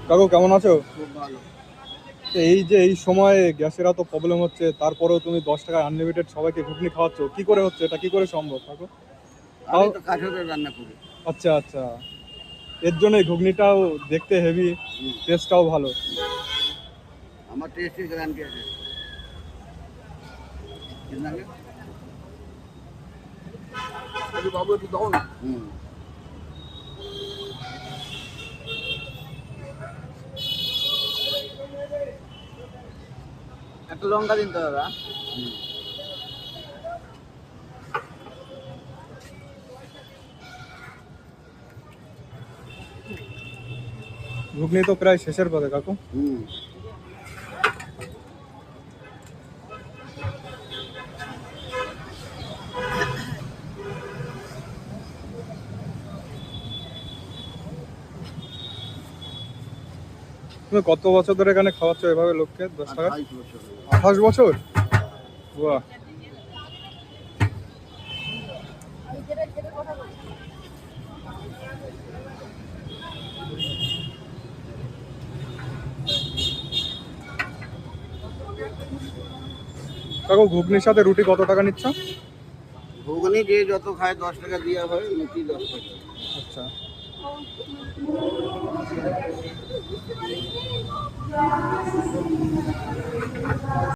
কাকু কেমন আছো? খুব ভালো। তো এই যে এই সময়ে গ্যাসের এত প্রবলেম হচ্ছে, তারপরেও তুমি 10 টাকায় আনলিমিটেড সবাইকে ঘুগনি খাওয়াচ্ছ, কি করে হচ্ছে এটা? কি করে সম্ভব কাকু? আমি তাও তো কাঠুরে রান্না করি। আচ্ছা আচ্ছা, এর জন্যই ঘুগনিটাও দেখতে হেভি, হুম, টেস্টটাও ভালো। আমার টেস্টের গ্যারান্টি আছে। কি লাগে? আরে বাবু একটু দাও না। হুম। একটু লঙ্কা দিন তো দাদা। হুম। ঘুগনি তো প্রায় শেষের পথে কাকু। হুম। তুমি কত বছর ধরে এখানে খাওয়াচ্ছ এভাবে লোককে 10 টাকায়? 28 বছর হলো। 28 বছর? বাহ। কাকু ঘুগনির সাথে রুটি কত টাকা নিচ্ছ? ঘুগনি যে যত খায় 10 টাকা দেওয়া হয়, রুটি 10 টাকা। আচ্ছা।